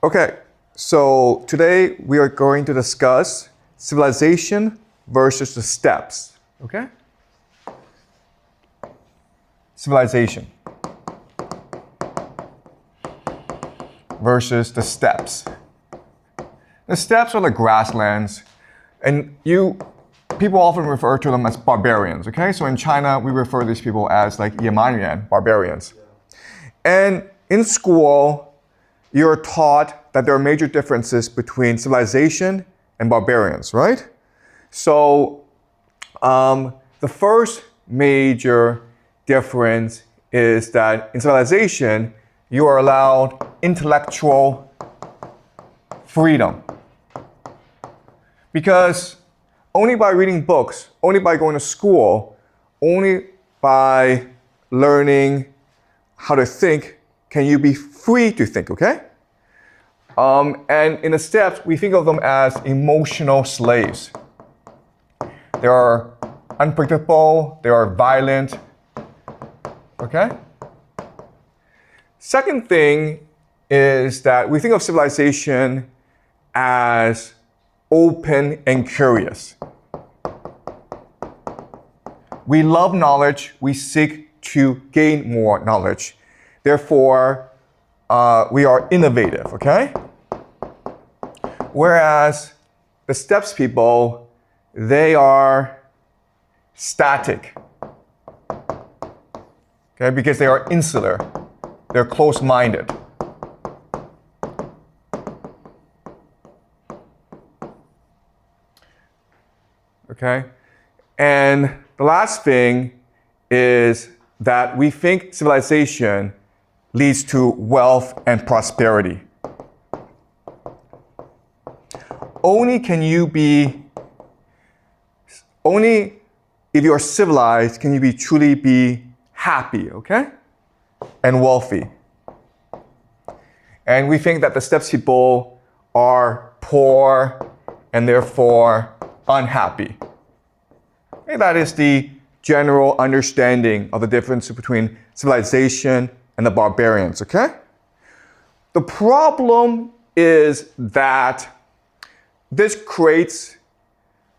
Okay, so today we are going to discuss civilization versus the steppes. Okay? Civilization versus the steppes. The steppes are the grasslands, and people often refer to them as barbarians. Okay, so in China we refer to these people as like Yemanyan, barbarians. And in school, you're taught that there are major differences between civilization and barbarians, right? So the first major difference is that in civilization, you are allowed intellectual freedom. Because only by reading books, only by going to school, only by learning how to think can you be free to think, okay? And in the steppes, we think of them as emotional slaves. They are unpredictable, they are violent, okay? Second thing is that we think of civilization as open and curious. We love knowledge, we seek to gain more knowledge. Therefore, we are innovative, okay? Whereas the steppes people, they are static, okay? Because they are insular, they're close-minded. Okay? And the last thing is that we think civilization leads to wealth and prosperity. Only if you're civilized can you truly be happy, okay? And wealthy. And we think that the steppes people are poor and therefore unhappy. Okay, that is the general understanding of the difference between civilization and the barbarians, okay? The problem is that this creates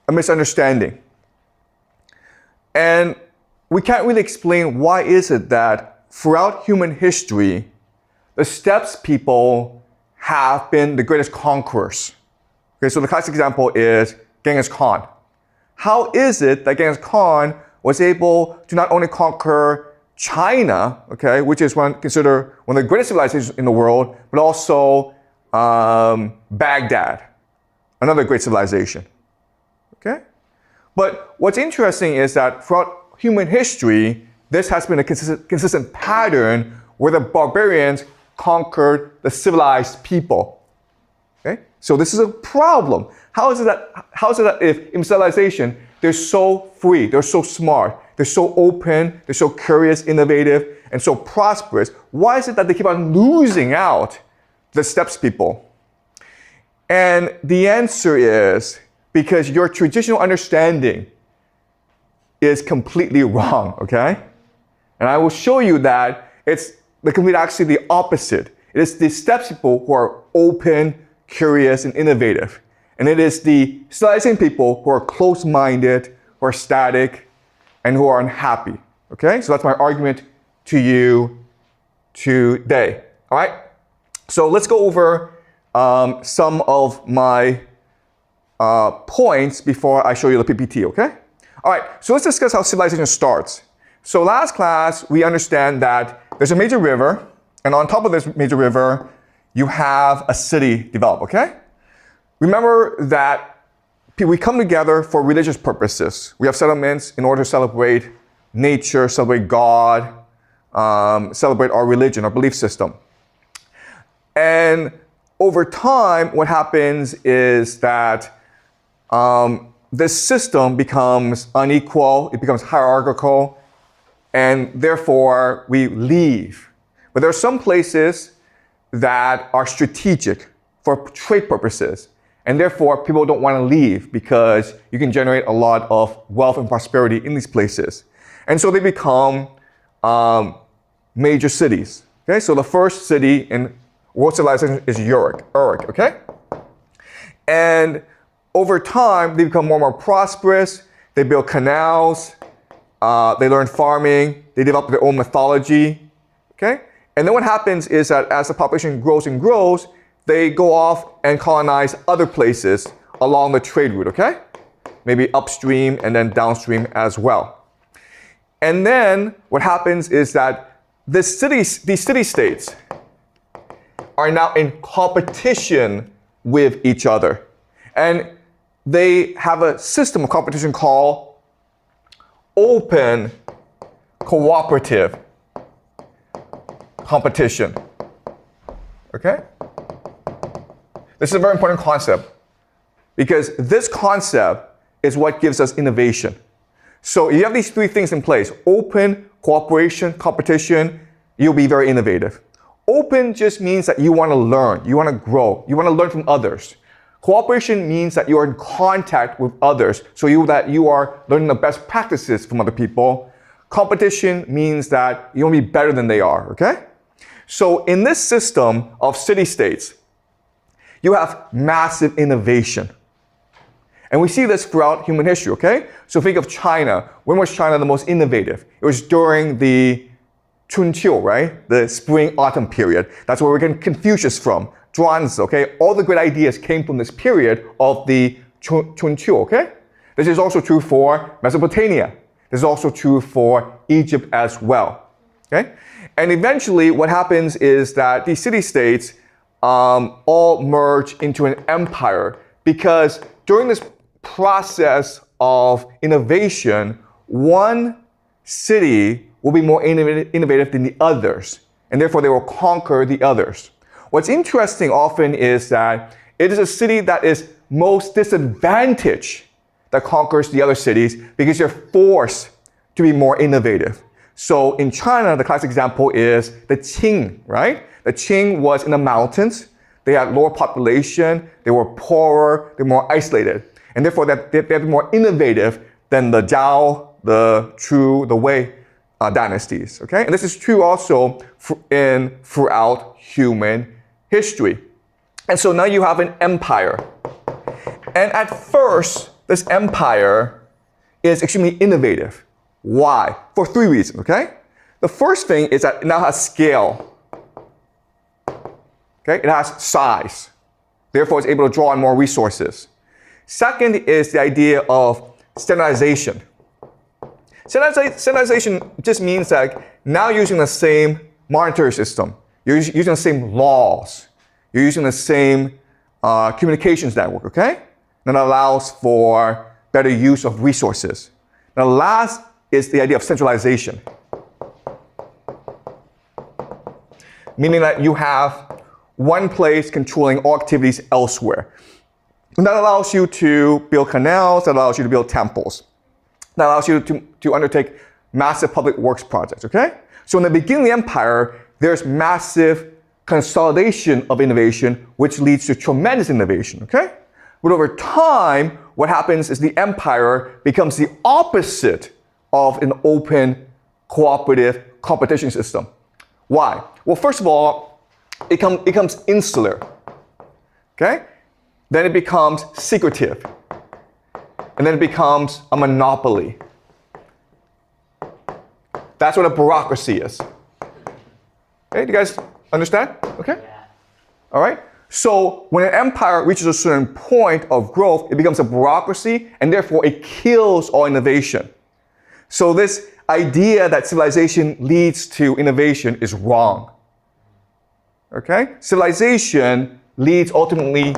a misunderstanding. And we can't really explain why is it that throughout human history, the steppes people have been the greatest conquerors. Okay, so the classic example is Genghis Khan. How is it that Genghis Khan was able to not only conquer China, okay, which is considered one of the greatest civilizations in the world, but also Baghdad, another great civilization, okay? But what's interesting is that throughout human history, this has been a consistent pattern where the barbarians conquered the civilized people, okay? So this is a problem. How is it that if in civilization, they're so free, they're so smart, they're so open, they're so curious, innovative, and so prosperous, why is it that they keep on losing out to the steppes people? And the answer is because your traditional understanding is completely wrong, okay? And I will show you that it's actually the opposite. It is the steppes people who are open, curious, and innovative. And it is the civilization people who are close-minded, who are static, and who are unhappy. Okay? So that's my argument to you today. All right? So let's go over some of my points before I show you the PPT, okay? All right, so let's discuss how civilization starts. So last class, we understand that there's a major river, and on top of this major river, you have a city develop, okay? Remember that we come together for religious purposes. We have settlements in order to celebrate nature, celebrate God, celebrate our religion, our belief system. And over time, what happens is that this system becomes unequal, it becomes hierarchical, and therefore we leave. But there are some places that are strategic for trade purposes. And therefore, people don't want to leave because you can generate a lot of wealth and prosperity in these places. And so they become major cities. Okay, so the first city in World civilization is Uric, okay? And over time, they become more and more prosperous. They build canals. They learn farming. They develop their own mythology, okay? And then what happens is that as the population grows and grows, they go off and colonize other places along the trade route, okay? Maybe upstream and then downstream as well. And then what happens is that these city-states are now in competition with each other. And they have a system of competition called open cooperative competition. Okay? This is a very important concept because this concept is what gives us innovation. So you have these three things in place: open, cooperation, competition. You'll be very innovative. Open just means that you want to learn, you want to grow, you want to learn from others. Cooperation means that you are in contact with others, so that you are learning the best practices from other people. Competition means that you want to be better than they are, okay? So in this system of city-states, you have massive innovation. And we see this throughout human history, okay? So think of China. When was China the most innovative? It was during the Chunqiu, right? The spring-autumn period. That's where we're getting Confucius from. Zhuangzi, okay? All the great ideas came from this period of the Chunqiu, okay? This is also true for Mesopotamia. This is also true for Egypt as well, okay? And eventually what happens is that these city-states all merge into an empire because during this process of innovation, one city will be more innovative than the others, and therefore they will conquer the others. What's interesting often is that it is a city that is most disadvantaged that conquers the other cities because you're forced to be more innovative. So in China, the classic example is the Qing, right? The Qing was in the mountains. They had lower population. They were poorer. They were more isolated. And therefore, they're more innovative than the Zhao, the Chu, the Wei dynasties, okay? And this is true also throughout human history. And so now you have an empire. And at first, this empire is extremely innovative. Why? For three reasons, okay? The first thing is that it now has scale. Okay? It has size. Therefore, it's able to draw on more resources. Second is the idea of standardization. Standardization just means that now you're using the same monetary system. You're using the same laws. You're using the same communications network, okay? That allows for better use of resources. Now, last is the idea of centralization. Meaning that you have one place controlling all activities elsewhere. And that allows you to build canals, that allows you to build temples. That allows you to undertake massive public works projects, okay? So in the beginning of the empire, there's massive consolidation of innovation, which leads to tremendous innovation, okay? But over time, what happens is the empire becomes the opposite of an open, cooperative competition system. Why? Well, first of all, it becomes insular, okay? Then it becomes secretive. And then it becomes a monopoly. That's what a bureaucracy is. Okay, do you guys understand? Okay? Yeah. All right? So when an empire reaches a certain point of growth, it becomes a bureaucracy, and therefore it kills all innovation. So this idea that civilization leads to innovation is wrong. Okay? Civilization leads ultimately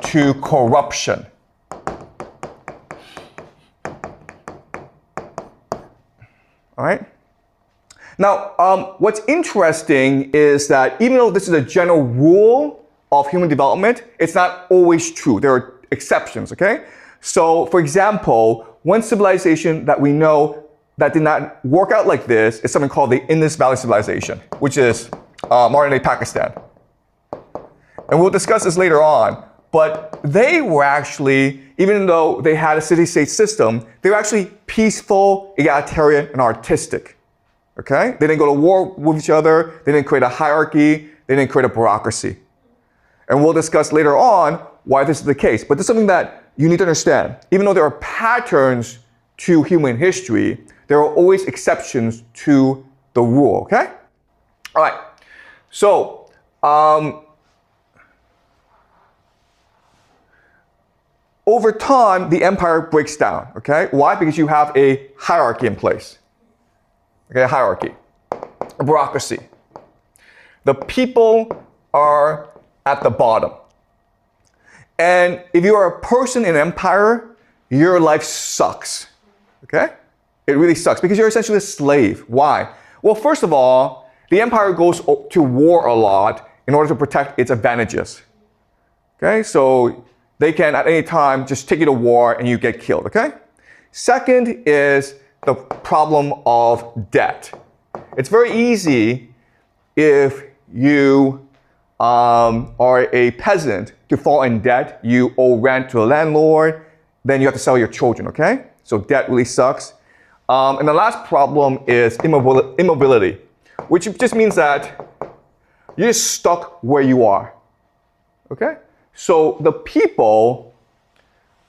to corruption. All right? Now, what's interesting is that even though this is a general rule of human development, it's not always true. There are exceptions, okay? So, for example, one civilization that we know that did not work out like this is something called the Indus Valley Civilization, which is modern-day Pakistan. And we'll discuss this later on. But they were actually, even though they had a city-state system, they were actually peaceful, egalitarian, and artistic. Okay? They didn't go to war with each other. They didn't create a hierarchy. They didn't create a bureaucracy. And we'll discuss later on why this is the case. But this is something that you need to understand. Even though there are patterns to human history, there are always exceptions to the rule, okay? All right, so over time, the empire breaks down, okay? Why? Because you have a hierarchy in place, okay? A hierarchy, a bureaucracy. The people are at the bottom. And if you are a person in an empire, your life sucks, okay? It really sucks because you're essentially a slave. Why? Well, first of all, the empire goes to war a lot in order to protect its advantages, okay? So they can at any time just take you to war and you get killed, okay? Second is the problem of debt. It's very easy if you are a peasant to fall in debt. You owe rent to a landlord, then you have to sell your children, okay? So debt really sucks. And the last problem is immobility, which just means that you're just stuck where you are, okay? So the people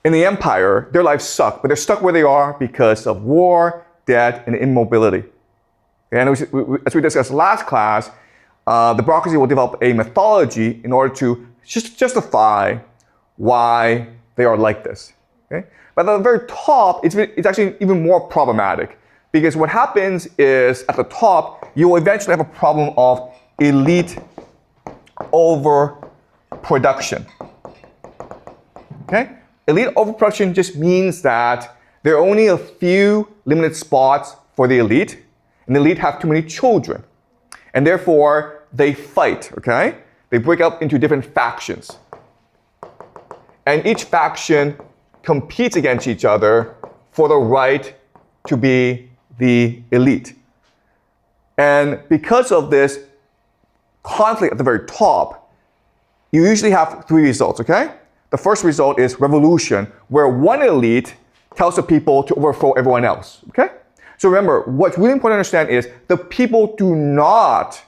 in the empire, their lives suck, but they're stuck where they are because of war, debt, and immobility. And as we discussed last class, the bureaucracy will develop a mythology in order to justify why they are like this. Okay? But at the very top, it's actually even more problematic because what happens is at the top, you will eventually have a problem of elite overproduction. Okay? Elite overproduction just means that there are only a few limited spots for the elite, and the elite have too many children. And therefore, they fight, okay? They break up into different factions. And each faction competes against each other for the right to be the elite. And because of this conflict at the very top, you usually have three results, okay? The first result is revolution, where one elite tells the people to overthrow everyone else, okay? So remember, what's really important to understand is the people do not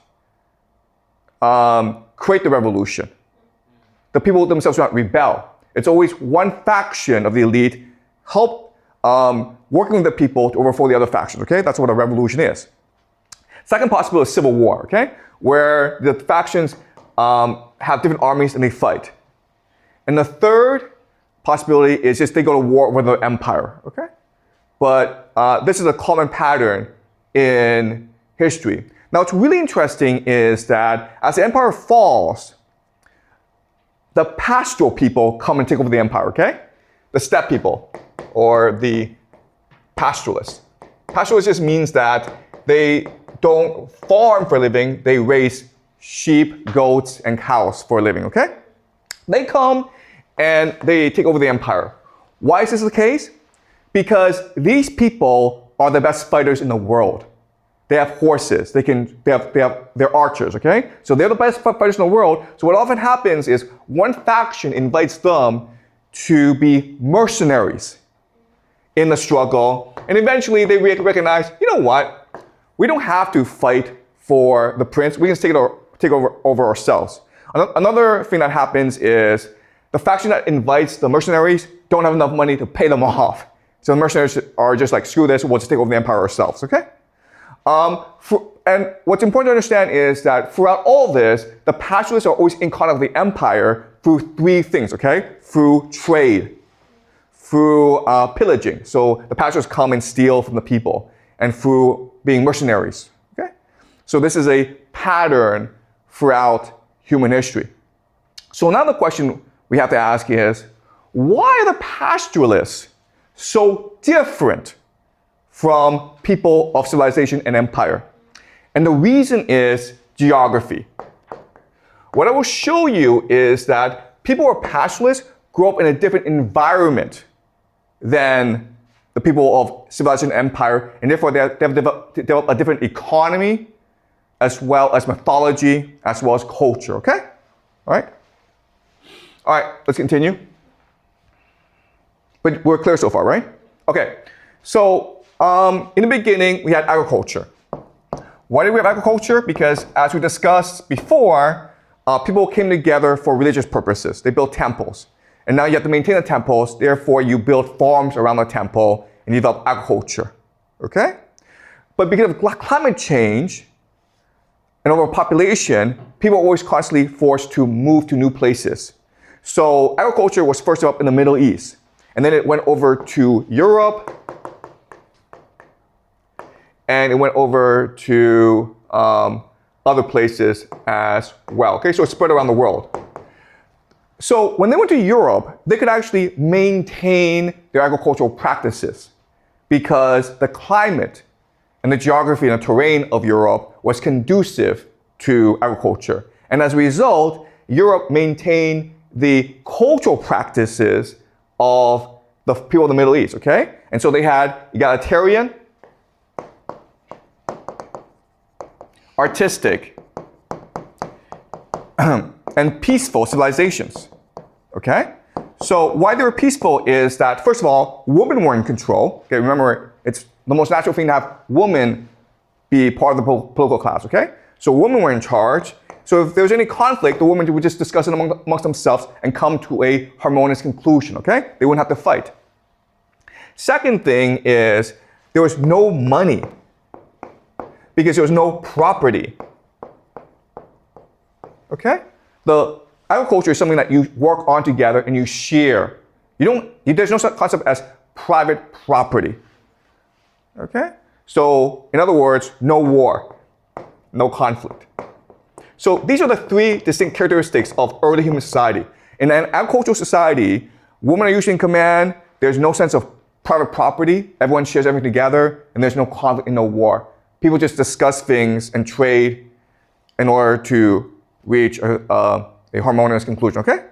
create the revolution. The people themselves do not rebel. It's always one faction of the elite working with the people to overthrow the other factions, okay? That's what a revolution is. Second possibility is civil war, okay? Where the factions have different armies and they fight. And the third possibility is just they go to war with the empire, okay? But this is a common pattern in history. Now, what's really interesting is that as the empire falls, the pastoral people come and take over the empire, okay? The steppe people, or the pastoralists. Pastoralist just means that they don't farm for a living, they raise sheep, goats, and cows for a living, okay? They come and they take over the empire. Why is this the case? Because these people are the best fighters in the world. They have horses, they're archers, okay? So they're the best fighters in the world. So what often happens is one faction invites them to be mercenaries in the struggle. And eventually they recognize, you know what? We don't have to fight for the prince. We can take over ourselves. Another thing that happens is the faction that invites the mercenaries don't have enough money to pay them off. So the mercenaries are just like, screw this, we'll just take over the empire ourselves, okay? And what's important to understand is that throughout all this, the pastoralists are always in contact with the empire through three things, okay? Through trade, through pillaging. So the pastoralists come and steal from the people, and through being mercenaries, okay? So this is a pattern throughout human history. So now the question we have to ask is, why are the pastoralists so different from people of civilization and empire? And the reason is geography. What I will show you is that people who are pastoralists grew up in a different environment than the people of civilization and empire, and therefore they have developed a different economy, as well as mythology, as well as culture, okay? All right? All right, let's continue. But we're clear so far, right? Okay, so in the beginning, we had agriculture. Why did we have agriculture? Because as we discussed before, people came together for religious purposes. They built temples. And now you have to maintain the temples, therefore you build farms around the temple and you develop agriculture. Okay? But because of climate change and overpopulation, people are always constantly forced to move to new places. So agriculture was first up in the Middle East. And then it went over to Europe. And it went over to other places as well. Okay, so it spread around the world. So when they went to Europe, they could actually maintain their agricultural practices because the climate and the geography and the terrain of Europe was conducive to agriculture. And as a result, Europe maintained the cultural practices of the people of the Middle East, okay? And so they had egalitarian, artistic, and peaceful civilizations, okay? So why they were peaceful is that, first of all, women were in control. Okay, remember, it's the most natural thing to have women be part of the political class, okay? So women were in charge. So if there was any conflict, the women would just discuss it amongst themselves and come to a harmonious conclusion, okay? They wouldn't have to fight. Second thing is there was no money because there was no property, okay? The agriculture is something that you work on together and you share. There's no such concept as private property, okay? So in other words, no war, no conflict. So these are the three distinct characteristics of early human society. In an agricultural society, women are usually in command, there's no sense of private property, everyone shares everything together, and there's no conflict and no war. People just discuss things and trade in order to reach a harmonious conclusion, okay?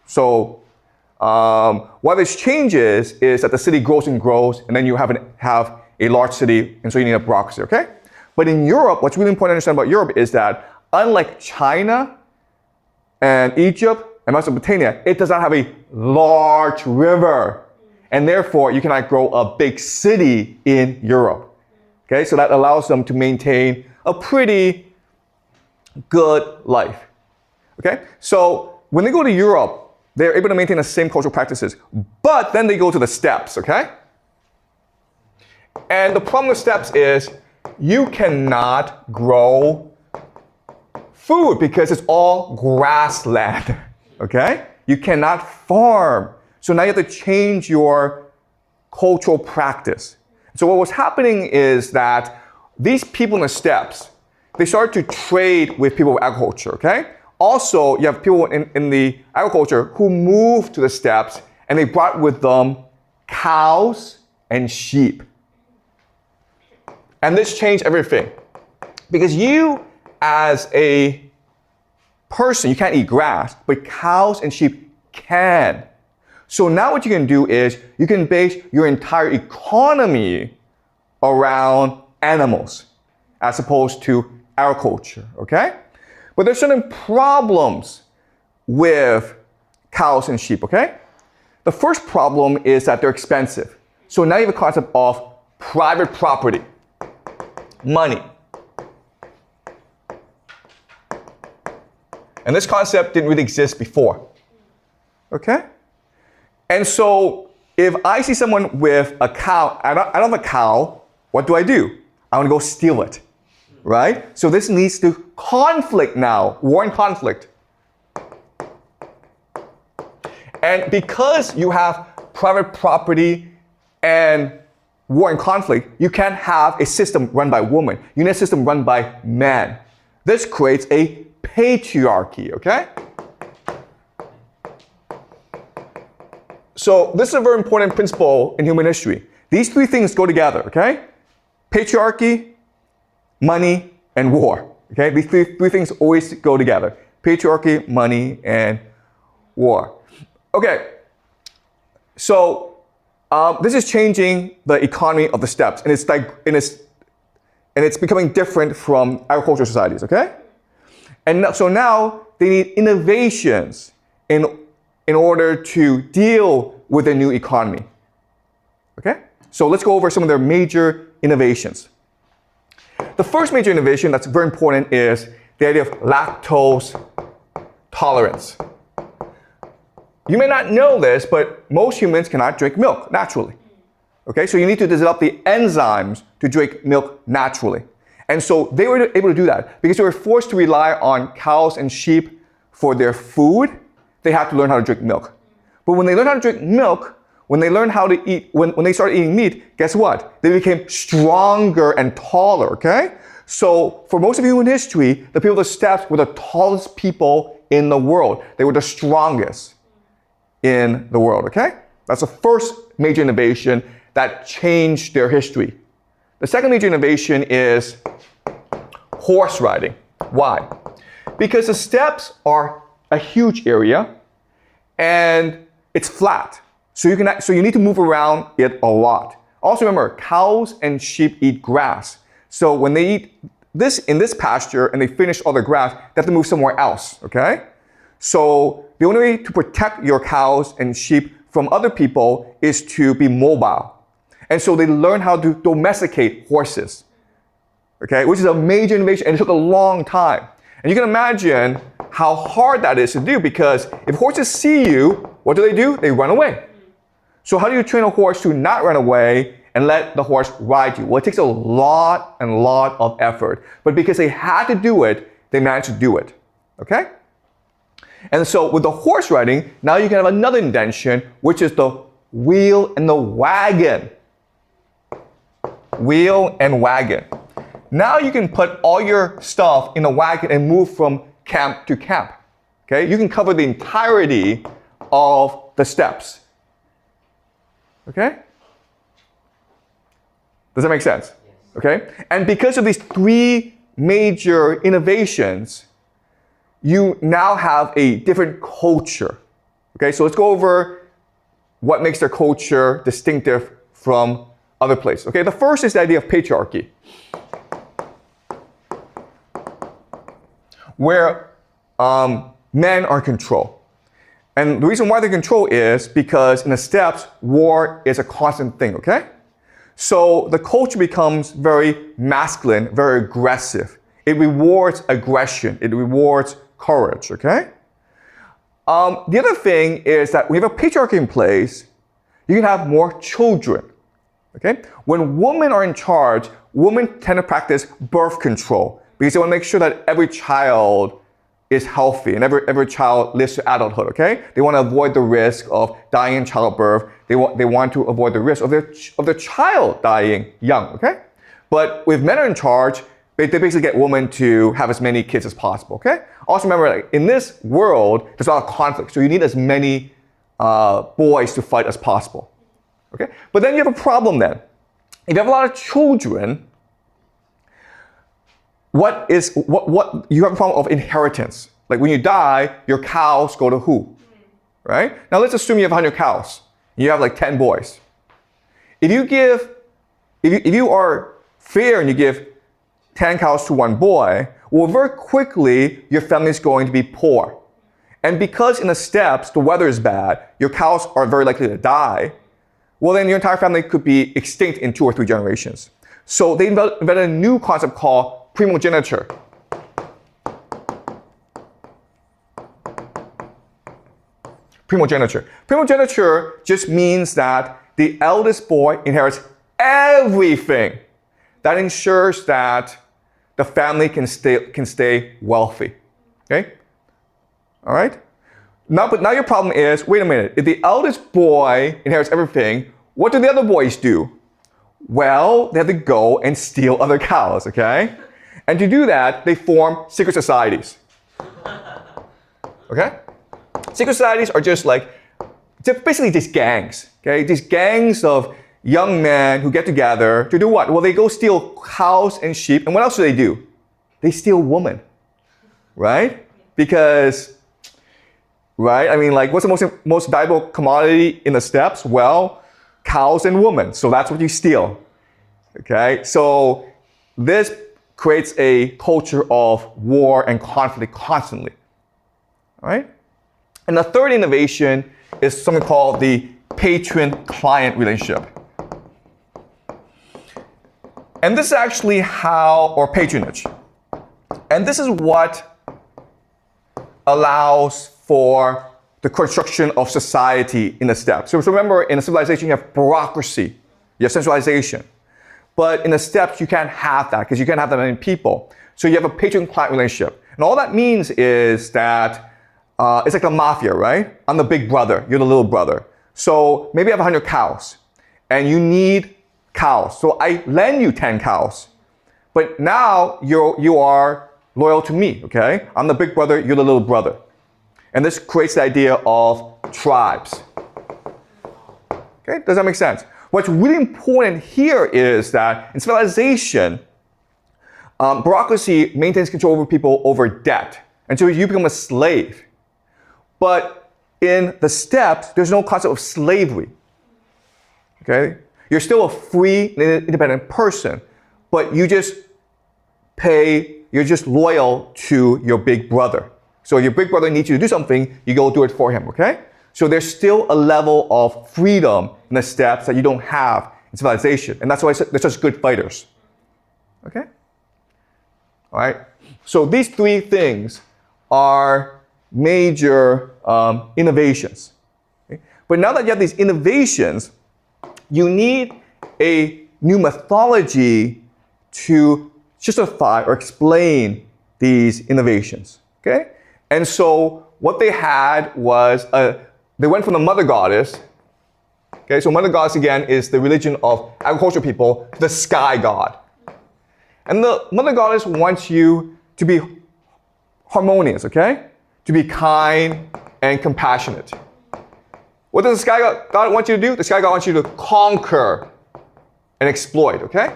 So why this changes is that the city grows and grows, and then you have a large city, and so you need a bureaucracy, okay? But in Europe, what's really important to understand about Europe is that unlike China and Egypt and Mesopotamia, it does not have a large river. And therefore, you cannot grow a big city in Europe. Okay, so that allows them to maintain a pretty good life. Okay, so when they go to Europe, they're able to maintain the same cultural practices, but then they go to the steppes, okay? And the problem with steppes is you cannot grow food because it's all grassland, okay? You cannot farm. So now you have to change your cultural practice. So what was happening is that these people in the steppes, they started to trade with people of agriculture, okay? Also, you have people in the agriculture who moved to the steppes and they brought with them cows and sheep. And this changed everything. Because you, as a person, you can't eat grass, but cows and sheep can. So now what you can do is you can base your entire economy around animals as opposed to agriculture, okay? But there's certain problems with cows and sheep, okay? The first problem is that they're expensive. So now you have a concept of private property. Money. And this concept didn't really exist before. Okay? And so if I see someone with a cow, I don't have a cow, what do? I want to go steal it. Right? So this leads to conflict now, war and conflict. And because you have private property and war and conflict, you can't have a system run by women. You need a system run by men. This creates a patriarchy, okay? So this is a very important principle in human history. These three things go together, okay? Patriarchy, money, and war, okay? These three things always go together. Patriarchy, money, and war. Okay, so this is changing the economy of the steppes, and it's becoming different from agricultural societies, okay? And so now they need innovations in order to deal with the new economy, okay? So let's go over some of their major innovations. The first major innovation that's very important is the idea of lactose tolerance. You may not know this, but most humans cannot drink milk naturally. Okay, so you need to develop the enzymes to drink milk naturally. And so they were able to do that because they were forced to rely on cows and sheep for their food. They had to learn how to drink milk. But when they learned how to drink milk, when they learned how to eat, when they started eating meat, guess what? They became stronger and taller, okay? So for most of human history, the people of the steppes were the tallest people in the world. They were the strongest in the world, okay? That's the first major innovation that changed their history. The second major innovation is horse riding. Why? Because the steppes are a huge area and it's flat. So you need to move around it a lot. Also remember, cows and sheep eat grass. So when they eat this in this pasture and they finish all the grass, they have to move somewhere else, okay? So the only way to protect your cows and sheep from other people is to be mobile. And so they learn how to domesticate horses, okay? Which is a major innovation and it took a long time. And you can imagine how hard that is to do because if horses see you, what do? They run away. So how do you train a horse to not run away and let the horse ride you? Well, it takes a lot of effort. But because they had to do it, they managed to do it, okay? And so with the horse riding, now you can have another invention, which is the wheel and the wagon. Wheel and wagon. Now you can put all your stuff in a wagon and move from camp to camp. Okay? You can cover the entirety of the steppes. Okay? Does that make sense? Okay? And because of these three major innovations, you now have a different culture. Okay? So let's go over what makes their culture distinctive from other places. Okay? The first is the idea of patriarchy, where men are in control. And the reason why they're in control is because in the steppes, war is a constant thing, okay? So the culture becomes very masculine, very aggressive. It rewards aggression. It rewards courage, okay? The other thing is that when you have a patriarchy in place, you can have more children, okay? When women are in charge, women tend to practice birth control because they want to make sure that every child is healthy and every child lives to adulthood, okay? They want to avoid the risk of dying in childbirth. They want to avoid the risk of their child dying young, okay? But with men in charge, they basically get women to have as many kids as possible, okay? Also remember, like, in this world, there's a lot of conflict, so you need as many boys to fight as possible, okay? But then you have a problem then. If you have a lot of children, you have a problem of inheritance. Like when you die, your cows go to who? Right? Now let's assume you have 100 cows. You have like 10 boys. If you are fair and you give 10 cows to one boy, well, very quickly, your family is going to be poor. And because in the steppes, the weather is bad, your cows are very likely to die, well, then your entire family could be extinct in 2 or 3 generations. So they invented a new concept called primogeniture. Primogeniture. Primogeniture just means that the eldest boy inherits everything. That ensures that the family can stay wealthy. Okay? All right? But now your problem is, wait a minute, if the eldest boy inherits everything, what do the other boys do? Well, they have to go and steal other cows, okay? And to do that, they form secret societies. Okay? Secret societies are just like, basically just gangs, okay? These gangs of young men who get together to do what? Well, they go steal cows and sheep, and what else do? They steal women, right? Because, right? I mean, like, what's the most valuable commodity in the steppes? Well, cows and women. So that's what you steal, okay? So this creates a culture of war and conflict constantly, all right? And the third innovation is something called the patron-client relationship. And this is actually or patronage. And this is what allows for the construction of society in the steppes. So remember, in a civilization, you have bureaucracy, you have centralization. But in the steppes, you can't have that because you can't have that many people. So you have a patron-client relationship. And all that means is that it's like the mafia, right? I'm the big brother, you're the little brother. So maybe I have 100 cows and you need cows. So I lend you 10 cows. But now you are loyal to me, okay? I'm the big brother, you're the little brother. And this creates the idea of tribes. Okay, does that make sense? What's really important here is that in civilization, bureaucracy maintains control over people over debt. And so you become a slave. But in the steppes, there's no concept of slavery. Okay? You're still a free and independent person, but you're just loyal to your big brother. So your big brother needs you to do something, you go do it for him, okay? So there's still a level of freedom in the steppes that you don't have in civilization. And that's why they're such good fighters. Okay? All right? So these three things are major innovations. Okay? But now that you have these innovations, you need a new methodology to justify or explain these innovations. Okay? And so what they had was, they went from the mother goddess. Okay, so mother goddess again is the religion of agricultural people, to the sky god. And the mother goddess wants you to be harmonious, okay? To be kind and compassionate. What does the sky god want you to do? The sky god wants you to conquer and exploit, okay?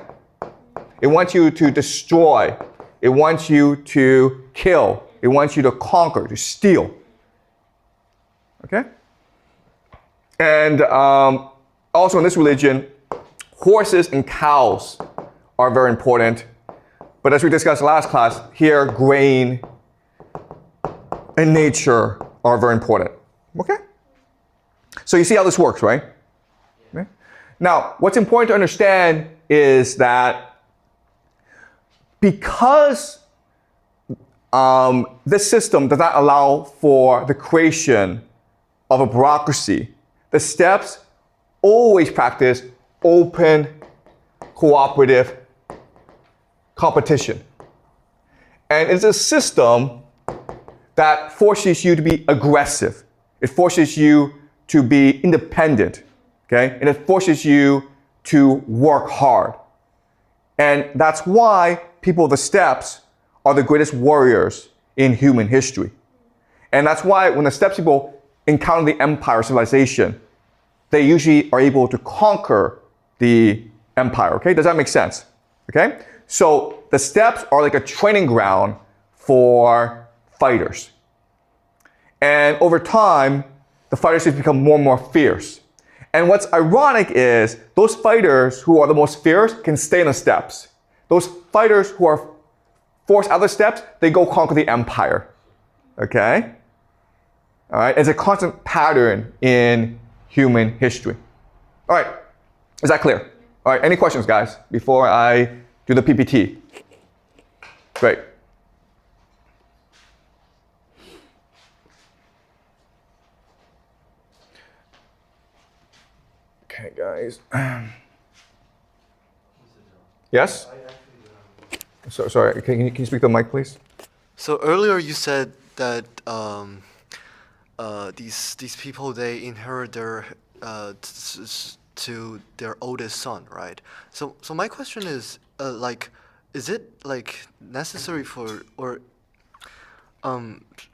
It wants you to destroy. It wants you to kill. It wants you to conquer, to steal. Okay? And also in this religion, horses and cows are very important. But as we discussed last class, here grain and nature are very important. Okay? So you see how this works, right? Okay? Now, what's important to understand is that because this system does not allow for the creation of a bureaucracy, the steppes always practice open, cooperative competition. And it's a system that forces you to be aggressive. It forces you to be independent, okay? And it forces you to work hard. And that's why people of the steppes are the greatest warriors in human history. And that's why when the steppes people encounter the empire civilization, they usually are able to conquer the empire, okay? Does that make sense? Okay? So the steppes are like a training ground for fighters. And over time, the fighters just become more and more fierce. And what's ironic is those fighters who are the most fierce can stay in the steppes. Those fighters who are forced out of the steppes, they go conquer the empire. Okay? All right? It's a constant pattern in human history. All right. Is that clear? All right. Any questions, guys, before I do the PPT? Great. Okay, guys. Yes? So, sorry, can you speak to the mic, please? So earlier you said that these people, they inherit their to their oldest son, right? So my question is like, is it like necessary for or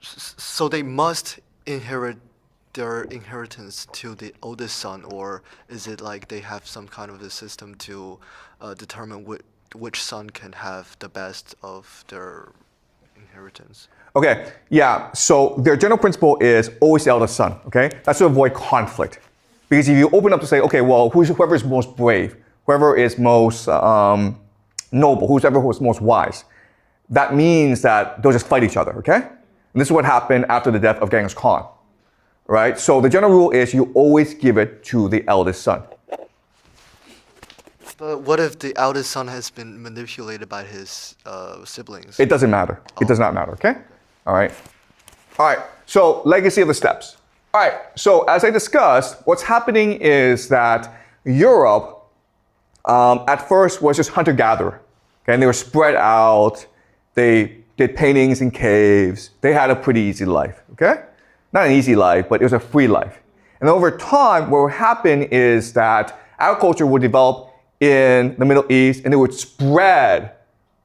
so they must inherit their inheritance to the oldest son, or is it like they have some kind of a system to determine which son can have the best of their inheritance? Okay, yeah, so their general principle is always the eldest son, okay? That's to avoid conflict. Because if you open up to say, okay, well, whoever is most brave, whoever is most noble, whoever is most wise, that means that they'll just fight each other, okay? And this is what happened after the death of Genghis Khan, right? So the general rule is you always give it to the eldest son. But what if the eldest son has been manipulated by his siblings? It doesn't matter. It does not matter, okay? All right. All right, so legacy of the steppes. All right, so as I discussed, what's happening is that Europe at first was just hunter-gatherer, okay? And they were spread out. They did paintings in caves. They had a pretty easy life, okay? Not an easy life, but it was a free life. And over time, what would happen is that agriculture would develop in the Middle East and it would spread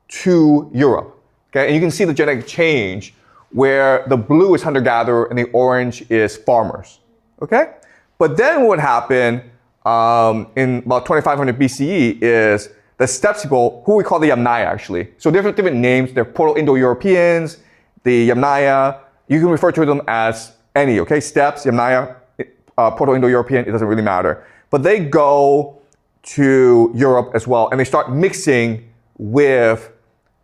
to Europe, okay? And you can see the genetic change where the blue is hunter-gatherer and the orange is farmers, okay? But then what would happen in about 2500 BCE is the steppe people, who we call the Yamnaya actually. So different names, they're Proto-Indo-Europeans, the Yamnaya, you can refer to them as any, okay? Steppes, Yamnaya, Proto-Indo-European, it doesn't really matter. But they go to Europe as well and they start mixing with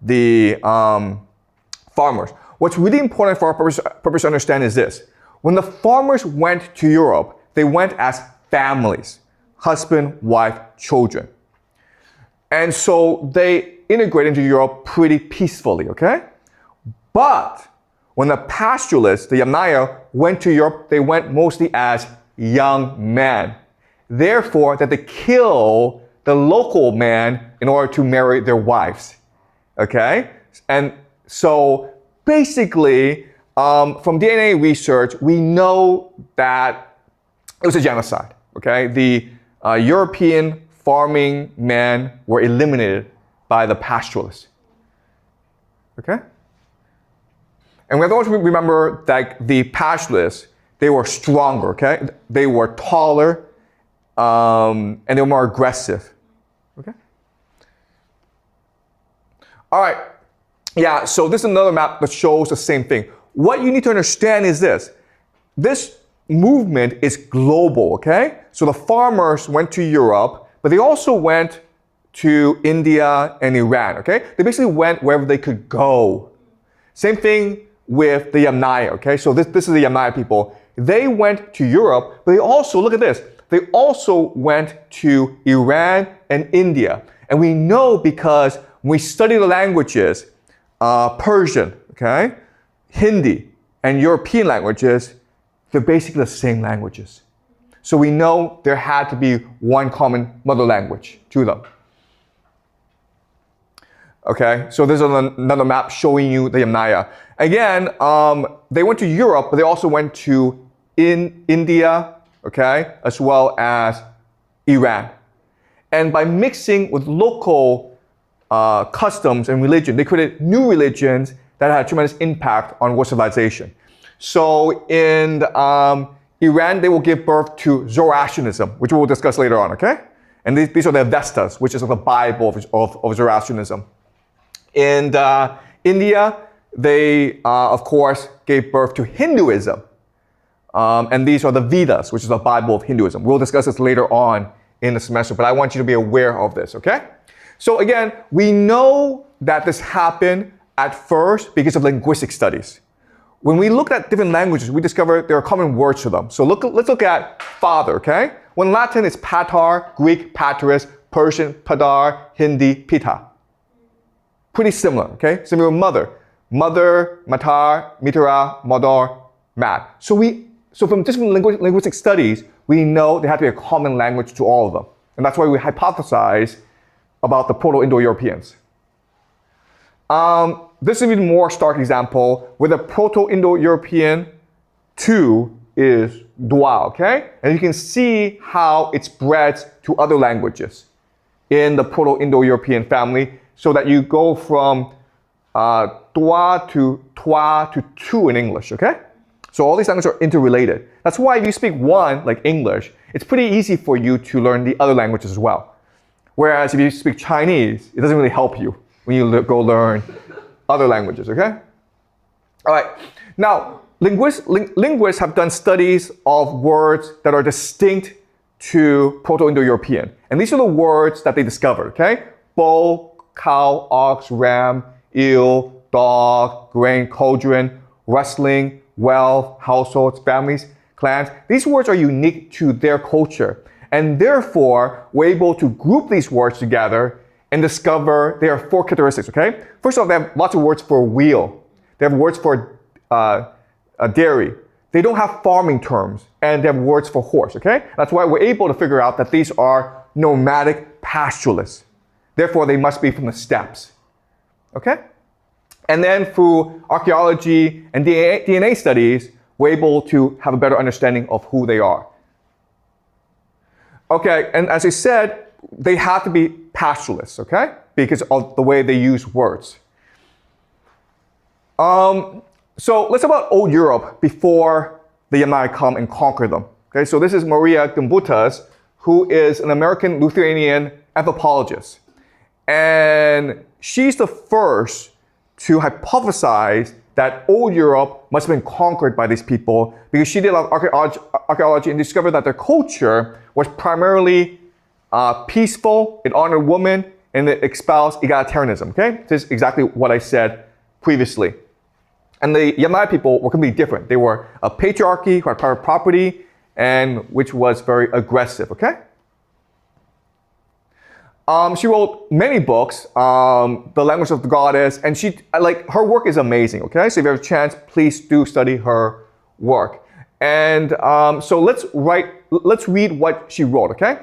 the farmers. What's really important for our purpose to understand is this. When the farmers went to Europe, they went as families, husband, wife, children. And so they integrated into Europe pretty peacefully, okay? But when the pastoralists, the Yamnaya, went to Europe, they went mostly as young men. Therefore, that they kill the local man in order to marry their wives, okay? And so basically, from DNA research, we know that it was a genocide, okay? The European farming men were eliminated by the pastoralists, okay? And we have to also remember that the pastoralists, they were stronger, okay? They were taller, and they were more aggressive, okay? All right. Yeah, so this is another map that shows the same thing. What you need to understand is this. This movement is global, okay? So the farmers went to Europe, but they also went to India and Iran, okay? They basically went wherever they could go. Same thing with the Yamnaya, okay? So this is the Yamnaya people. They went to Europe, but they also, look at this, they also went to Iran and India. And we know because when we study the languages, Persian, okay, Hindi, and European languages, they're basically the same languages. So we know there had to be one common mother language to them. Okay, so this is another map showing you the Yamnaya. Again, they went to Europe, but they also went to India, okay, as well as Iran. And by mixing with local customs and religion, they created new religions that had tremendous impact on world civilization. So in Iran, they will give birth to Zoroastrianism, which we'll discuss later on, okay? And these are the Avestas, which is the Bible of Zoroastrianism. In India, they, of course, gave birth to Hinduism. And these are the Vedas, which is the Bible of Hinduism. We'll discuss this later on in the semester, but I want you to be aware of this, okay? So again, we know that this happened at first because of linguistic studies. When we looked at different languages, we discovered there are common words to them. So let's look at father, okay? When Latin is pater, Greek patris, Persian padar, Hindi pita. Pretty similar, okay? Similar with mother. Mother, matar, mitara, madar, mat. So from different linguistic studies, we know there had to be a common language to all of them. And that's why we hypothesize about the Proto-Indo-Europeans. This is an even more stark example where the Proto-Indo-European 2 is Dua, okay? And you can see how it spreads to other languages in the Proto-Indo-European family so that you go from Dua to Twa to Tu in English, okay? So all these languages are interrelated. That's why if you speak one, like English, it's pretty easy for you to learn the other languages as well. Whereas if you speak Chinese, it doesn't really help you when you go learn other languages, okay? All right. Now, linguists have done studies of words that are distinct to Proto-Indo-European. And these are the words that they discovered, okay? Bull, cow, ox, ram, eel, dog, grain, cauldron, wrestling, wealth, households, families, clans. These words are unique to their culture. And therefore, we're able to group these words together and discover there are 4 characteristics, okay? First of all, they have lots of words for wheel. They have words for dairy. They don't have farming terms, and they have words for horse, okay? That's why we're able to figure out that these are nomadic pastoralists. Therefore, they must be from the steppes, okay? And then through archaeology and DNA studies, we're able to have a better understanding of who they are. Okay, and as I said, they have to be pastoralists, okay? Because of the way they use words. So let's talk about old Europe before the Yamnai come and conquer them. Okay, so this is Maria Gimbutas, who is an American Lithuanian anthropologist. And she's the first to hypothesize that old Europe must have been conquered by these people because she did a lot of archaeology and discovered that their culture was primarily peaceful, it honored women, and it espoused egalitarianism, okay? This is exactly what I said previously. And the Yamnai people were completely different. They were a patriarchy who had private property and which was very aggressive, okay? She wrote many books, The Language of the Goddess, and her work is amazing, okay? So if you have a chance, please do study her work. And so let's read what she wrote, okay?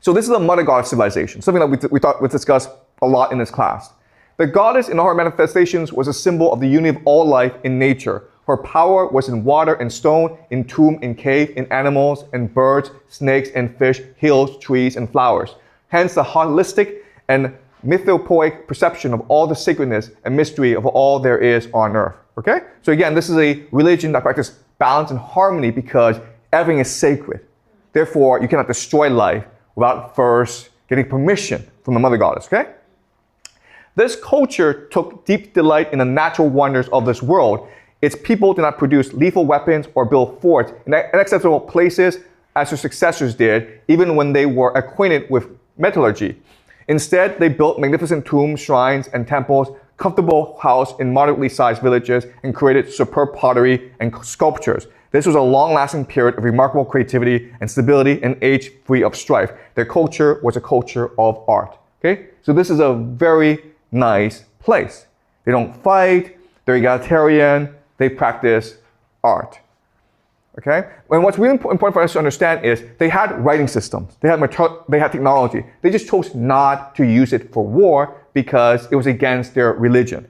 So this is the mother goddess civilization, something that we thought we'd discuss a lot in this class. The goddess in all her manifestations was a symbol of the unity of all life in nature. Her power was in water and stone, in tomb, in cave, in animals and birds, snakes and fish, hills, trees, and flowers. Hence the holistic and mythopoeic perception of all the sacredness and mystery of all there is on earth. Okay? So again, this is a religion that practices balance and harmony because everything is sacred. Therefore, you cannot destroy life without first getting permission from the mother goddess. Okay? This culture took deep delight in the natural wonders of this world. Its people did not produce lethal weapons or build forts in inaccessible places as their successors did, even when they were acquainted with metallurgy. Instead, they built magnificent tombs, shrines, and temples, comfortable houses in moderately sized villages, and created superb pottery and sculptures. This was a long-lasting period of remarkable creativity and stability, an age free of strife. Their culture was a culture of art. Okay? So this is a very nice place. They don't fight, they're egalitarian, they practice art. Okay? And what's really important for us to understand is they had writing systems, they had technology. They just chose not to use it for war because it was against their religion.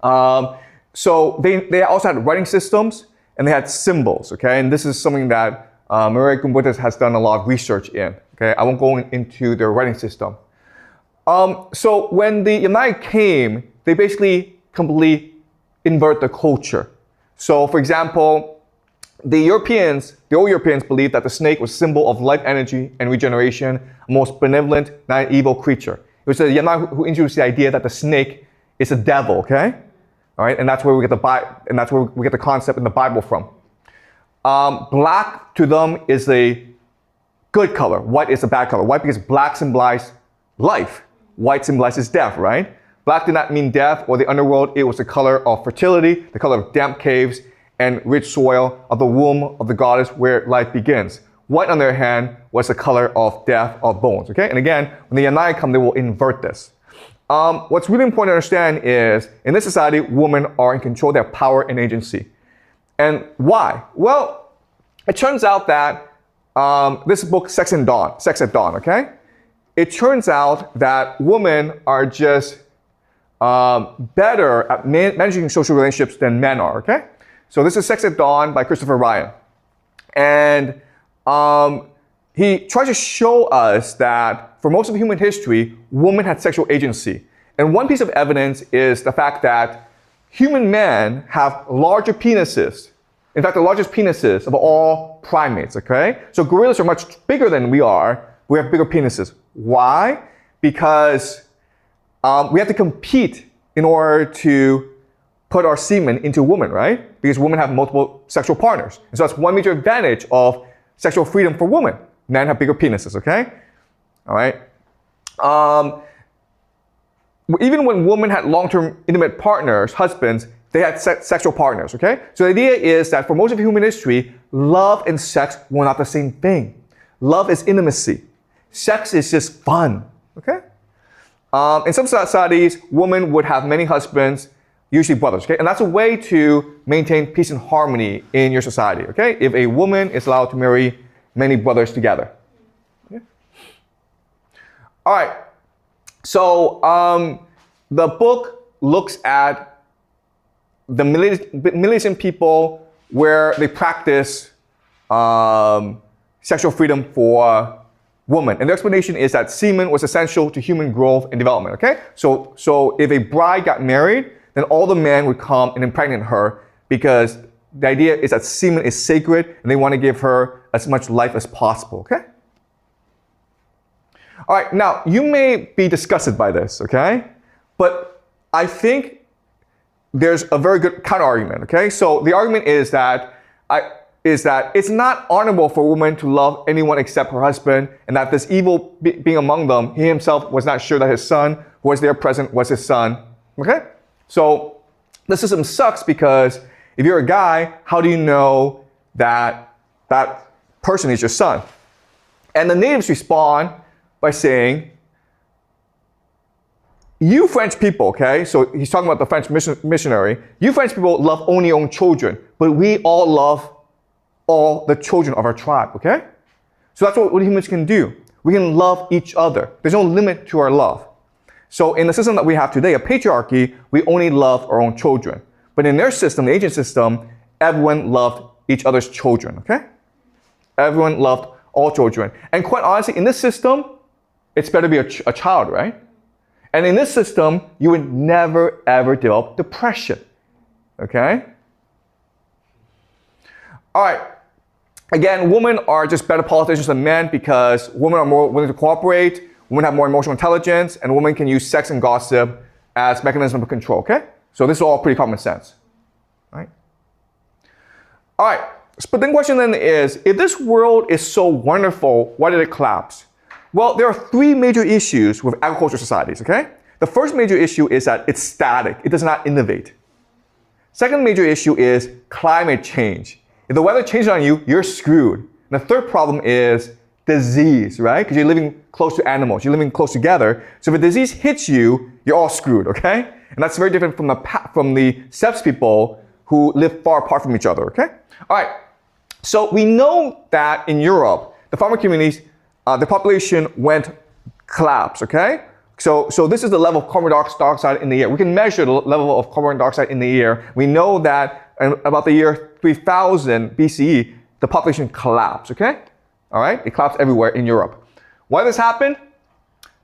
So they also had writing systems and they had symbols. Okay? And this is something that Maria Gimbutas has done a lot of research in. Okay? I won't go into their writing system. So when the Yamnai came, they basically completely invert the culture. So for example, the old Europeans believed that the snake was a symbol of life energy and regeneration, a most benevolent, not an evil creature. It was the Yamnai who introduced the idea that the snake is a devil, okay? All right, and that's where we get the concept in the Bible from. Black to them is a good color. White is a bad color. White because black symbolizes life. White symbolizes death, right? Black did not mean death or the underworld. It was the color of fertility, the color of damp caves, and rich soil of the womb of the goddess where life begins. White, on the other hand, was the color of death of bones, okay? And again, when the Yamnai come, they will invert this. What's really important to understand is, in this society, women are in control of their power and agency. And why? Well, it turns out that this book, Sex at Dawn, okay? It turns out that women are just better at managing social relationships than men are, okay? So this is Sex at Dawn by Christopher Ryan. And he tries to show us that for most of human history, women had sexual agency. And one piece of evidence is the fact that human men have larger penises. In fact, the largest penises of all primates, okay? So gorillas are much bigger than we are. We have bigger penises. Why? Because we have to compete in order to put our semen into women, right? Because women have multiple sexual partners. And so that's one major advantage of sexual freedom for women. Men have bigger penises, okay? All right? Even when women had long-term intimate partners, husbands, they had sexual partners, okay? So the idea is that for most of human history, love and sex were not the same thing. Love is intimacy. Sex is just fun, okay? In some societies, women would have many husbands, usually brothers, okay? And that's a way to maintain peace and harmony in your society, okay? If a woman is allowed to marry many brothers together. Okay? All right, so the book looks at the Milesian people where they practice sexual freedom for women. And the explanation is that semen was essential to human growth and development, okay? So if a bride got married, then all the men would come and impregnate her because the idea is that semen is sacred and they want to give her as much life as possible, okay? All right, now you may be disgusted by this, okay? But I think there's a very good counter-argument, okay? So the argument is that it's not honorable for a woman to love anyone except her husband, and that this evil being among them, he himself was not sure that his son who was there present was his son, okay? So the system sucks because if you're a guy, how do you know that that person is your son? And the natives respond by saying, you French people, okay, so he's talking about the French missionary, you French people love only your own children, but we all love all the children of our tribe, okay? So that's what humans can do. We can love each other. There's no limit to our love. So in the system that we have today, a patriarchy, we only love our own children. But in their system, the ancient system, everyone loved each other's children, okay? Everyone loved all children. And quite honestly, in this system, it's better to be a child, right? And in this system, you would never, ever develop depression, okay? All right. Again, women are just better politicians than men because women are more willing to cooperate, women have more emotional intelligence, and women can use sex and gossip as mechanism of control, okay? So this is all pretty common sense, right? All right, but the question then is, if this world is so wonderful, why did it collapse? Well, there are three major issues with agricultural societies, okay? The first major issue is that it's static. It does not innovate. Second major issue is climate change. If the weather changes on you, you're screwed. And the third problem is disease, right? Because you're living close to animals. You're living close together. So if a disease hits you, you're all screwed, okay? And that's very different from the steppes people who live far apart from each other, okay? All right. So we know that in Europe, the farmer communities, the population collapsed, okay? So this is the level of carbon dioxide in the air. We can measure the level of carbon dioxide in the air. We know that in about the year 3000 BCE, the population collapsed, okay? All right, it collapsed everywhere in Europe. Why this happened?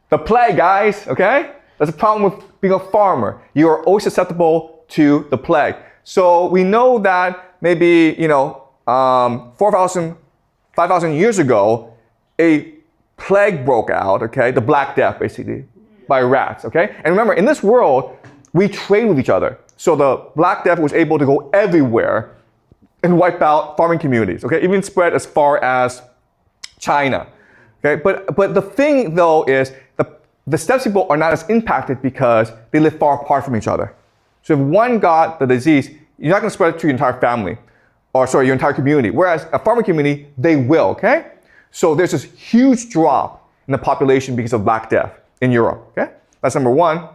The plague, guys, okay? That's a problem with being a farmer. You are always susceptible to the plague. So we know that maybe, 4,000, 5,000 years ago, a plague broke out, okay? The Black Death, basically, by rats, okay? And remember, in this world, we trade with each other. So the Black Death was able to go everywhere and wipe out farming communities, okay? Even spread as far as China, okay? But the thing, though, is the steppes people are not as impacted because they live far apart from each other. So if one got the disease, you're not going to spread it to your entire family, your entire community. Whereas a farming community, they will, okay? So there's this huge drop in the population because of Black Death in Europe, okay? That's number one.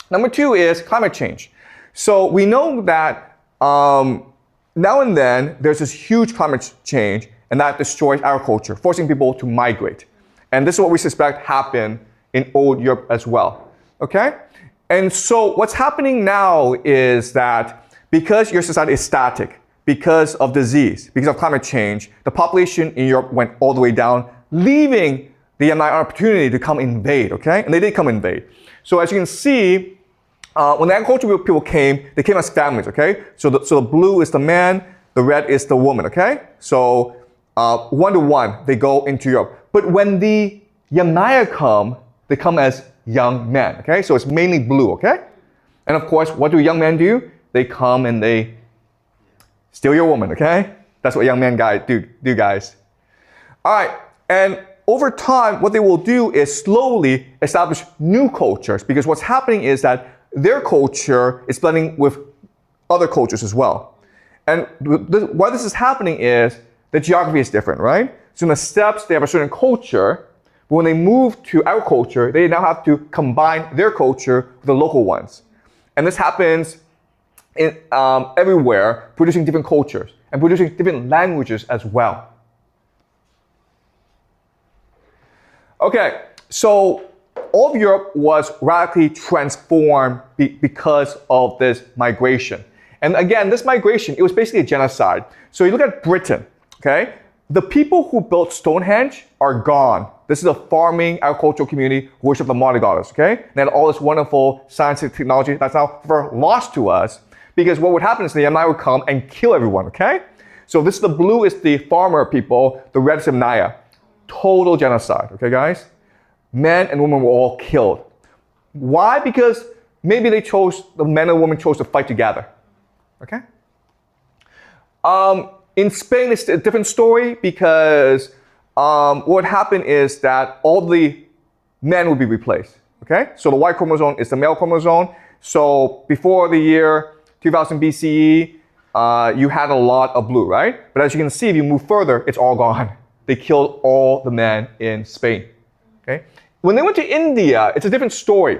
Number two is climate change. So we know that now and then there's this huge climate change and that destroys agriculture, forcing people to migrate. And this is what we suspect happened in old Europe as well, okay? And so what's happening now is that because your society is static, because of disease, because of climate change, the population in Europe went all the way down, leaving the Yamnaya opportunity to come invade, okay? And they did come invade. So as you can see, when the agricultural people came, they came as families, okay? So the blue is the man, the red is the woman, okay? So 1 to 1, they go into Europe. But when the Yamnaya come, they come as young men, okay? So it's mainly blue, okay? And of course, what do young men do? They come and they steal your woman, okay? That's what young men do, guys. All right, and over time, what they will do is slowly establish new cultures because what's happening is that their culture is blending with other cultures as well. And why this is happening is the geography is different, right? So in the steppes, they have a certain culture, but when they move to agriculture, they now have to combine their culture with the local ones. And this happens in, everywhere, producing different cultures and producing different languages as well. Okay, so all of Europe was radically transformed because of this migration. And again, this migration, it was basically a genocide. So you look at Britain, okay? The people who built Stonehenge are gone. This is a farming agricultural community who worship the mother goddess, okay? And then all this wonderful science and technology that's now lost to us, because what would happen is the Yamnaya would come and kill everyone, okay? So this is the blue is the farmer people, the red is Yamnaya. Total genocide, okay guys? Men and women were all killed. Why? Because maybe the men and women chose to fight together, okay? In Spain, it's a different story because what would happen is that all the men would be replaced, okay? So the Y chromosome is the male chromosome. So before the year 2000 BCE, you had a lot of blue, right? But as you can see, if you move further, it's all gone. They killed all the men in Spain, okay? When they went to India, it's a different story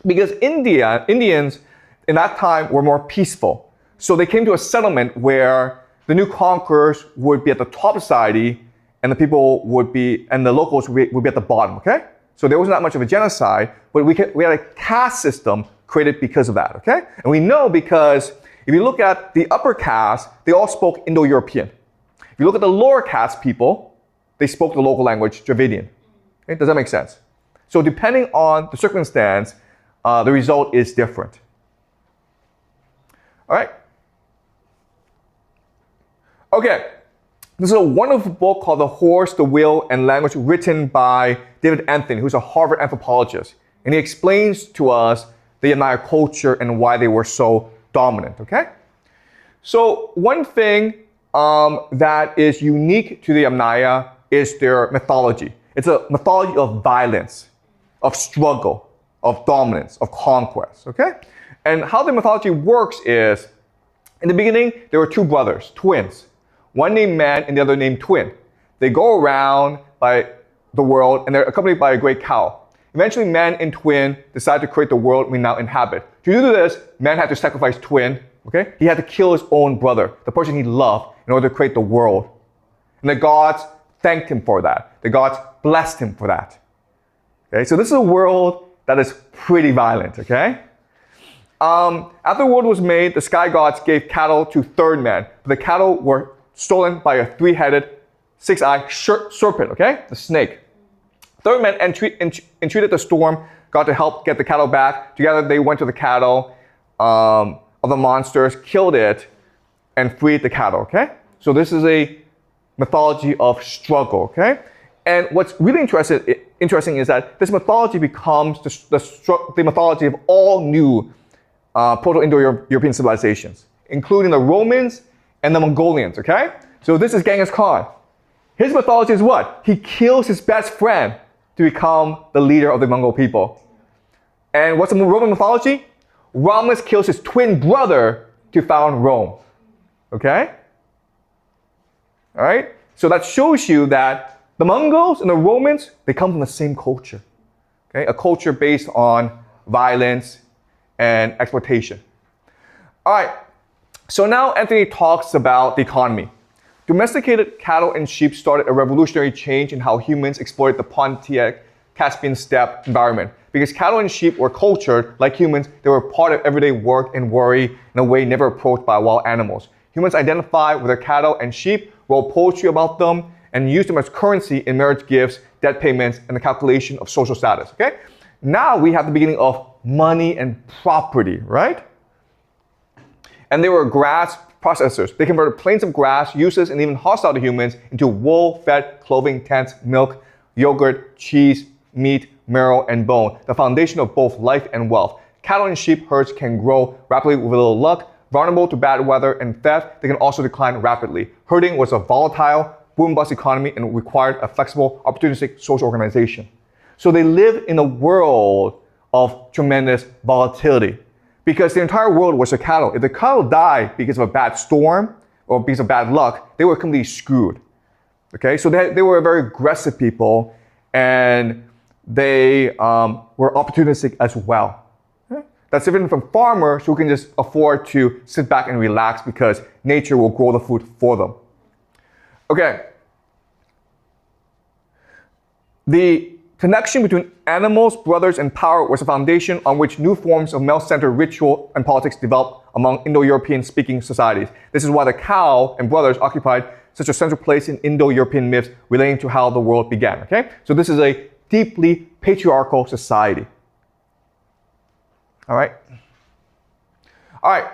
because Indians in that time were more peaceful. So they came to a settlement where the new conquerors would be at the top of society and the people would be, and the locals would be at the bottom, okay? So there wasn't that much of a genocide, but we had a caste system created because of that, okay? And we know because if you look at the upper caste, they all spoke Indo-European. If you look at the lower caste people, they spoke the local language, Dravidian. Okay? Does that make sense? So depending on the circumstance, the result is different. All right? Okay, this is a wonderful book called The Horse, the Wheel, and Language, written by David Anthony, who's a Harvard anthropologist. And he explains to us the Yamnaya culture and why they were so dominant, okay? So one thing that is unique to the Yamnaya is their mythology. It's a mythology of violence, of struggle, of dominance, of conquest, okay? And how the mythology works is, in the beginning, there were two brothers, twins. One named Man and the other named Twin. They go around by the world and they're accompanied by a great cow. Eventually, Man and Twin decide to create the world we now inhabit. To do this, Man had to sacrifice Twin, okay? He had to kill his own brother, the person he loved, in order to create the world. And the gods thanked him for that. The gods blessed him for that. Okay, so this is a world that is pretty violent, okay? After the world was made, the sky gods gave cattle to third man, but the cattle were stolen by a three-headed, six-eyed serpent, okay? The snake. Third man entreated the storm god to help get the cattle back. Together they went to the cattle of the monsters, killed it, and freed the cattle, okay? So this is a mythology of struggle, okay? And what's really interesting is that this mythology becomes the mythology of all new Proto-Indo-European civilizations, including the Romans and the Mongolians, okay? So this is Genghis Khan. His mythology is what? He kills his best friend to become the leader of the Mongol people. And what's the Roman mythology? Romulus kills his twin brother to found Rome, okay? All right? So that shows you that the Mongols and the Romans, they come from the same culture, okay? A culture based on violence and exploitation. All right, so now Anthony talks about the economy. Domesticated cattle and sheep started a revolutionary change in how humans exploited the Pontic Caspian steppe environment. Because cattle and sheep were cultured like humans, they were part of everyday work and worry in a way never approached by wild animals. Humans identified with their cattle and sheep, wrote poetry about them, and used them as currency in marriage gifts, debt payments, and the calculation of social status, okay? Now we have the beginning of money and property, right? And they were grass processors. They converted plains of grass, useless and even hostile to humans, into wool-fed clothing, tents, milk, yogurt, cheese, meat, marrow, and bone, the foundation of both life and wealth. Cattle and sheep herds can grow rapidly with a little luck. Vulnerable to bad weather and theft, they can also decline rapidly. Herding was a volatile, boom-bust economy and required a flexible, opportunistic social organization. So they live in a world of tremendous volatility. because the entire world was a cattle. If the cattle died because of a bad storm or because of bad luck, they were completely screwed. Okay, so they were very aggressive people, and they were opportunistic as well. Okay? That's different from farmers who can just afford to sit back and relax because nature will grow the food for them. Okay. The connection between animals, brothers, and power was a foundation on which new forms of male-centered ritual and politics developed among Indo-European speaking societies. This is why the cow and brothers occupied such a central place in Indo-European myths relating to how the world began. Okay? So this is a deeply patriarchal society. All right? All right.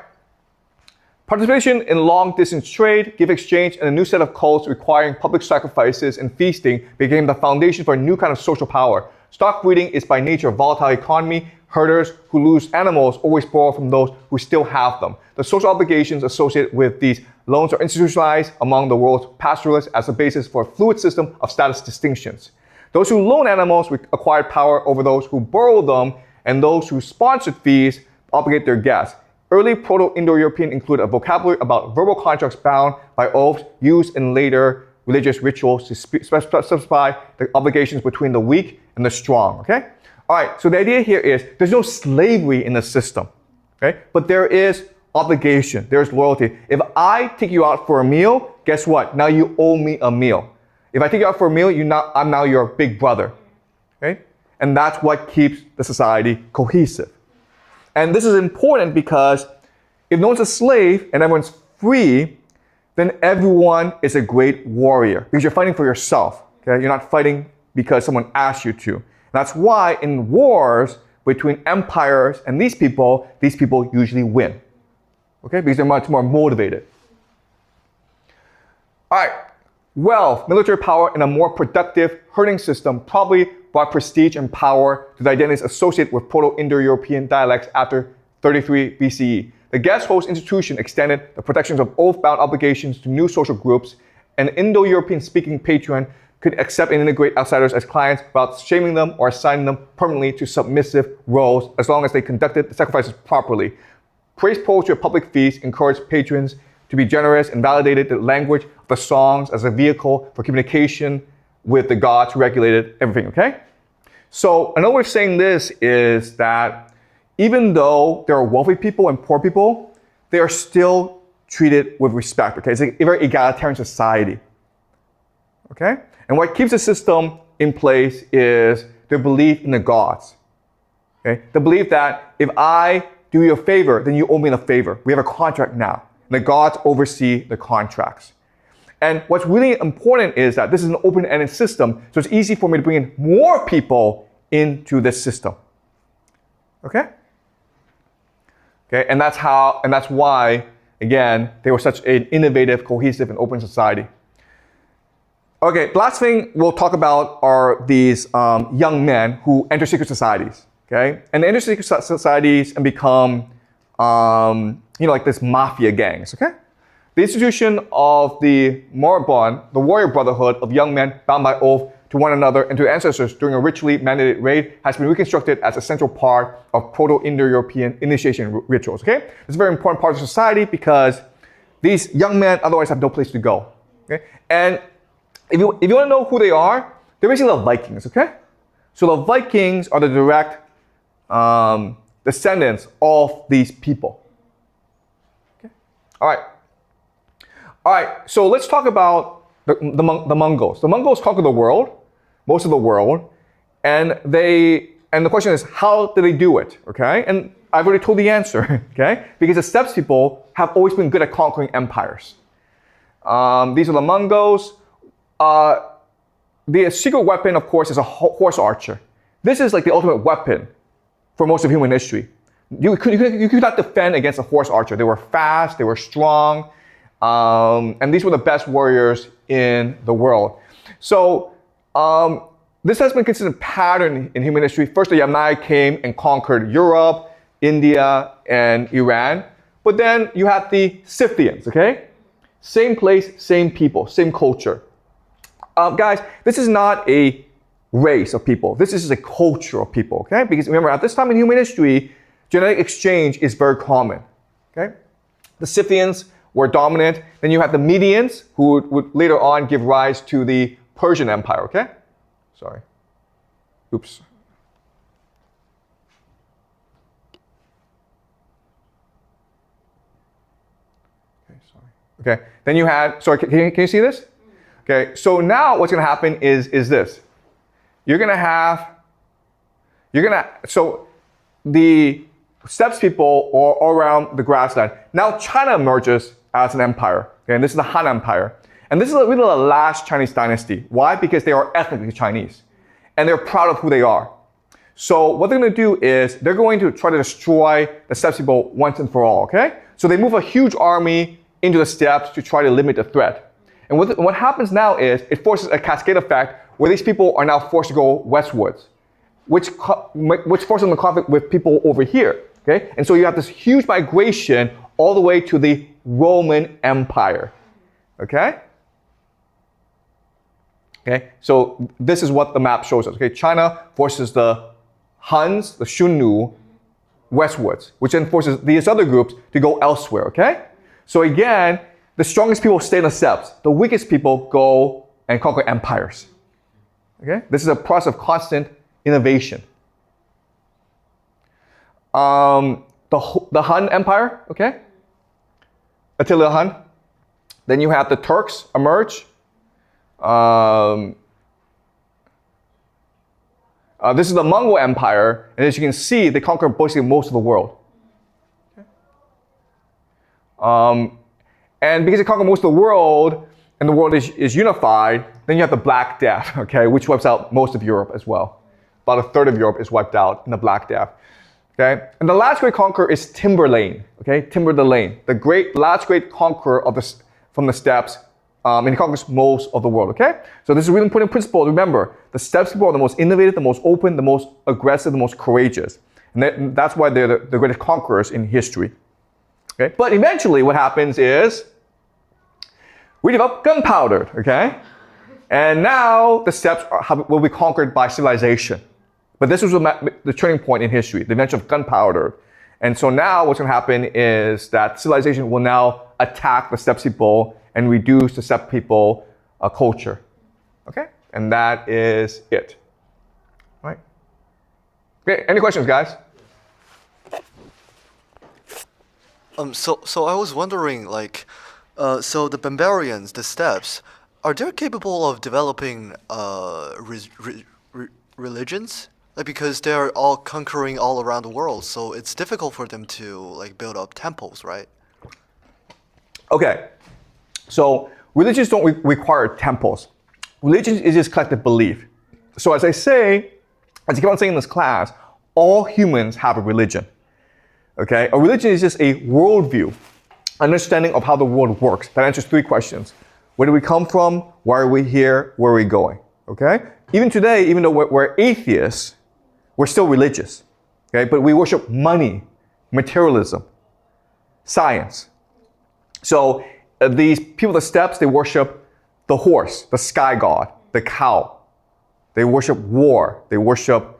Participation in long-distance trade, gift exchange, and a new set of cults requiring public sacrifices and feasting became the foundation for a new kind of social power. Stock breeding is by nature a volatile economy. Herders who lose animals always borrow from those who still have them. The social obligations associated with these loans are institutionalized among the world's pastoralists as a basis for a fluid system of status distinctions. Those who loan animals acquired power over those who borrow them, and those who sponsored fees obligate their guests. Early Proto-Indo-European included a vocabulary about verbal contracts bound by oaths used in later religious rituals to specify the obligations between the weak and the strong, okay? All right, so the idea here is there's no slavery in the system, okay? But there is obligation, there's loyalty. If I take you out for a meal, guess what? Now you owe me a meal. If I take you out for a meal, I'm now your big brother, okay? And that's what keeps the society cohesive. And this is important because if no one's a slave and everyone's free, then everyone is a great warrior because you're fighting for yourself. Okay? You're not fighting because someone asked you to. And that's why in wars between empires and these people usually win. Okay? Because they're much more motivated. All right. Wealth, military power, and a more productive herding system probably brought prestige and power to the identities associated with Proto-Indo-European dialects after 33 BCE. The guest host institution extended the protections of oath-bound obligations to new social groups. An Indo-European speaking patron could accept and integrate outsiders as clients without shaming them or assigning them permanently to submissive roles as long as they conducted the sacrifices properly. Praise poetry at public feasts encouraged patrons to be generous and validated the language of the songs as a vehicle for communication with the gods who regulated everything, okay? So another way of saying this is that even though there are wealthy people and poor people, they are still treated with respect, okay? It's a very egalitarian society, okay? And what keeps the system in place is their belief in the gods, okay? The belief that if I do you a favor, then you owe me a favor. We have a contract now. And the gods oversee the contracts. And what's really important is that this is an open-ended system, so it's easy for me to bring in more people into this system. Okay? Okay, and that's why, again, they were such an innovative, cohesive, and open society. Okay, the last thing we'll talk about are these young men who enter secret societies. Okay, and they enter secret societies and become, like this mafia gangs. Okay. The institution of the Morabon, the warrior brotherhood of young men bound by oath to one another and to ancestors during a ritually mandated raid, has been reconstructed as a central part of Proto-Indo-European initiation rituals. Okay, it's a very important part of society because these young men otherwise have no place to go. Okay, and if you want to know who they are, they're basically the Vikings. Okay, so the Vikings are the direct descendants of these people. Okay, all right. All right, so let's talk about the Mongols. The Mongols conquered the world, most of the world, and the question is, how did they do it? Okay, and I've already told the answer. Okay, because the steppe people have always been good at conquering empires. These are the Mongols. The secret weapon, of course, is a horse archer. This is like the ultimate weapon for most of human history. You could not defend against a horse archer. They were fast, they were strong. And these were the best warriors in the world. So this has been a consistent pattern in human history. First, the Yamnai came and conquered Europe, India, and Iran. But then you had the Scythians, okay? Same place, same people, same culture. Guys, this is not a race of people. This is a culture of people, okay? Because remember, at this time in human history, genetic exchange is very common. Okay? The Scythians were dominant. Then you have the Medians, who would later on give rise to the Persian Empire. Okay? Sorry. Oops. Okay, sorry. Okay. Then you had, sorry, can you see this? Okay, so now what's going to happen is this. So the steppes people are all around the grassland. Now China emerges as an empire. Okay, and this is the Han Empire. And this is really the last Chinese dynasty. Why? Because they are ethnically Chinese. And they're proud of who they are. So what they're going to do is they're going to try to destroy the steppes people once and for all. Okay? So they move a huge army into the steppes to try to limit the threat. And what happens now is it forces a cascade effect where these people are now forced to go westwards, which forces them to conflict with people over here. Okay? And so you have this huge migration all the way to the Roman Empire. Okay? Okay? So this is what the map shows us. Okay? China forces the Huns, the Shunnu, westwards, which then forces these other groups to go elsewhere. Okay? So again, the strongest people stay in the steppes. The weakest people go and conquer empires. Okay? This is a process of constant innovation. The Han Empire, okay? Attila Han. Then you have the Turks emerge. This is the Mongol Empire, and as you can see, they conquer basically most of the world. Okay. And because they conquer most of the world, and the world is unified, then you have the Black Death, okay, which wipes out most of Europe as well. About a third of Europe is wiped out in the Black Death. Okay? And the last great conqueror is Timberlane, okay? Timber the Lane, the last great conqueror from the steppes, and he conquers most of the world, okay? So this is a really important principle to remember. The steppes people are the most innovative, the most open, the most aggressive, the most courageous. And that's why they're the greatest conquerors in history. Okay? But eventually what happens is we develop gunpowder, okay? And now the steppes will be conquered by civilization. But this was the turning point in history, the invention of gunpowder. And so now what's going to happen is that civilization will now attack the steppe people and reduce the steppe people culture. Okay? And that is it. All right? Okay, any questions, guys? So I was wondering, like, so the barbarians, the steppes, are they capable of developing religions? Like, because they're all conquering all around the world, so it's difficult for them to like build up temples, right? Okay, so religions don't require temples. Religion is just collective belief. So as I keep on saying in this class, all humans have a religion. Okay, a religion is just a worldview, understanding of how the world works. That answers 3 questions. Where do we come from? Why are we here? Where are we going? Okay? Even today, even though we're atheists, we're still religious. Okay? But we worship money, materialism, science. So these people, the steppes, they worship the horse, the sky god, the cow. They worship war. They worship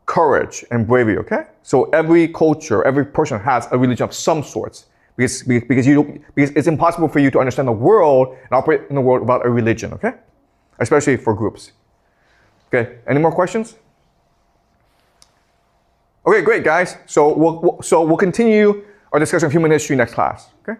courage and bravery, okay? So every culture, every person has a religion of some sorts because it's impossible for you to understand the world and operate in the world without a religion, okay? Especially for groups. Okay, any more questions? Okay, great, guys. So we'll continue our discussion of human history next class, okay?